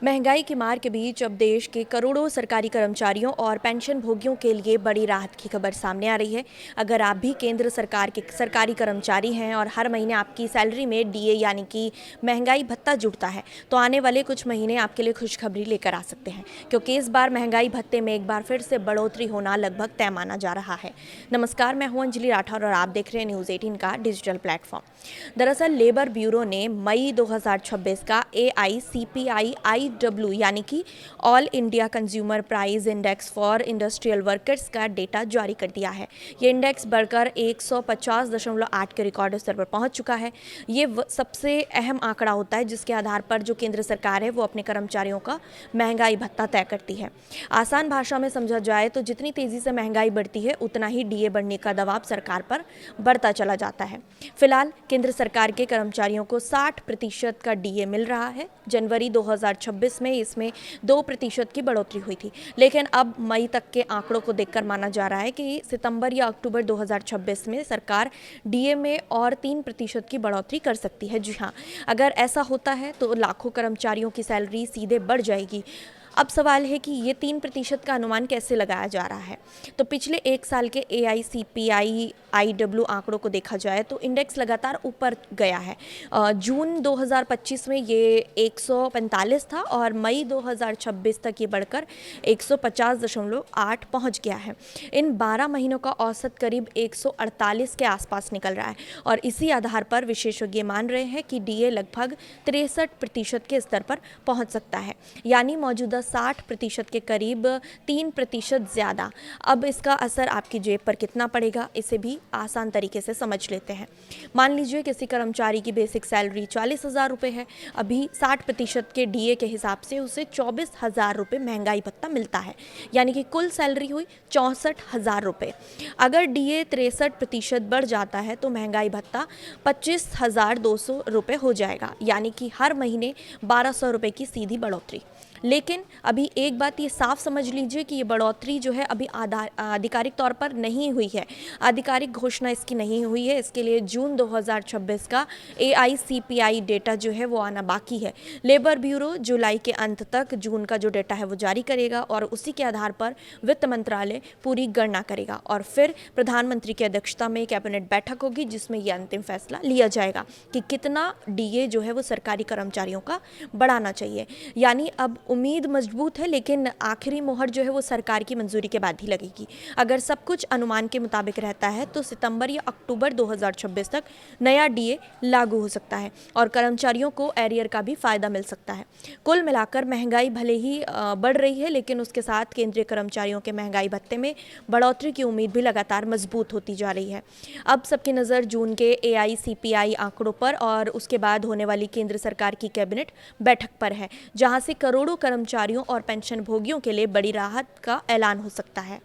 महंगाई की मार के बीच अब देश के करोड़ों सरकारी कर्मचारियों और पेंशन भोगियों के लिए बड़ी राहत की खबर सामने आ रही है। अगर आप भी केंद्र सरकार के सरकारी कर्मचारी हैं और हर महीने आपकी सैलरी में डीए यानी कि महंगाई भत्ता जुड़ता है, तो आने वाले कुछ महीने आपके लिए खुशखबरी लेकर आ सकते हैं, क्योंकि इस बार महंगाई भत्ते में एक बार फिर से बढ़ोतरी होना लगभग तय माना जा रहा है। नमस्कार, मैं हूं अंजलि राठौर और आप देख रहे हैं न्यूज़ 18 का डिजिटल प्लेटफॉर्म। दरअसल लेबर ब्यूरो ने मई 2026 का AICPI IW यानी कि all India consumer price index for industrial workers का डेटा जारी कर दिया है। ये इंडेक्स बढ़कर 150.8 के रिकॉर्ड स्तर पर पहुंच चुका है। ये सबसे अहम आंकड़ा होता है जिसके आधार पर जो केंद्र सरकार है वो अपने कर्मचारियों का महंगाई भत्ता तय करती है। आसान भाषा में समझा जाए तो जितनी तेजी से महंगाई बढ़ती है उतना ही डीए बढ़ने का दबाव सरकार पर बढ़ता चला जाता है। फिलहाल केंद्र सरकार के कर्मचारियों को 60% का डीए मिल रहा है। जनवरी 2026 में इसमें 2% की बढ़ोतरी हुई थी, लेकिन अब मई तक के आंकड़ों को देखकर माना जा रहा है कि सितंबर या अक्टूबर 2026 में सरकार डीए में और 3% की बढ़ोतरी कर सकती है। जी हाँ, अगर ऐसा होता है तो लाखों कर्मचारियों की सैलरी सीधे बढ़ जाएगी। अब सवाल है कि ये 3% का अनुमान कैसे लगाया जा रहा है। तो पिछले एक साल के AICPI IW आंकड़ों को देखा जाए तो इंडेक्स लगातार ऊपर गया है। जून 2025 में ये 145 था और मई 2026 तक ये बढ़कर 150.8 पहुंच गया है। इन 12 महीनों का औसत करीब 148 के आसपास निकल रहा है और इसी आधार पर विशेषज्ञ मान रहे हैं कि डीए लगभग 63% के स्तर पर पहुंच सकता है, यानी मौजूदा 60% के करीब 3% ज़्यादा। अब इसका असर आपकी जेब पर कितना पड़ेगा, इसे भी आसान तरीके से समझ लेते हैं। मान लीजिए किसी कर्मचारी की बेसिक सैलरी 40,000 रुपये है। अभी 60% के डीए के हिसाब से उसे 24,000 रुपये महंगाई भत्ता मिलता है, यानी कि कुल सैलरी हुई 64,000 रुपये। अगर डीए 63% बढ़ जाता है तो महंगाई भत्ता 25,200 रुपये हो जाएगा, यानी कि हर महीने 1,200 रुपये की सीधी बढ़ोतरी। लेकिन अभी एक बात ये साफ समझ लीजिए कि ये बढ़ोतरी जो है अभी आधिकारिक तौर पर नहीं हुई है। आधिकारिक घोषणा इसकी नहीं हुई है। इसके लिए जून 2026 का AICPI डेटा जो है वो आना बाकी है। लेबर ब्यूरो जुलाई के अंत तक जून का जो डेटा है वो जारी करेगा और उसी के आधार पर वित्त मंत्रालय पूरी गणना करेगा और फिर प्रधानमंत्री की अध्यक्षता में कैबिनेट बैठक होगी जिसमें यह अंतिम फैसला लिया जाएगा कि कितना डीए जो है वो सरकारी कर्मचारियों का बढ़ाना चाहिए। यानी अब उम्मीद मजबूत है, लेकिन आखिरी मोहर जो है वो सरकार की मंजूरी के बाद ही लगेगी। अगर सब कुछ अनुमान के मुताबिक रहता है तो सितंबर या अक्टूबर 2026 तक नया डीए लागू हो सकता है और कर्मचारियों को एरियर का भी फायदा मिल सकता है। कुल मिलाकर महंगाई भले ही बढ़ रही है, लेकिन उसके साथ केंद्रीय कर्मचारियों के महंगाई भत्ते में बढ़ोतरी की उम्मीद भी लगातार मजबूत होती जा रही है। अब सबकी नज़र जून के AICPI आंकड़ों पर और उसके बाद होने वाली केंद्र सरकार की कैबिनेट बैठक पर है, जहां से करोड़ों कर्मचारियों और पेंशन भोगियों के लिए बड़ी राहत का ऐलान हो सकता है।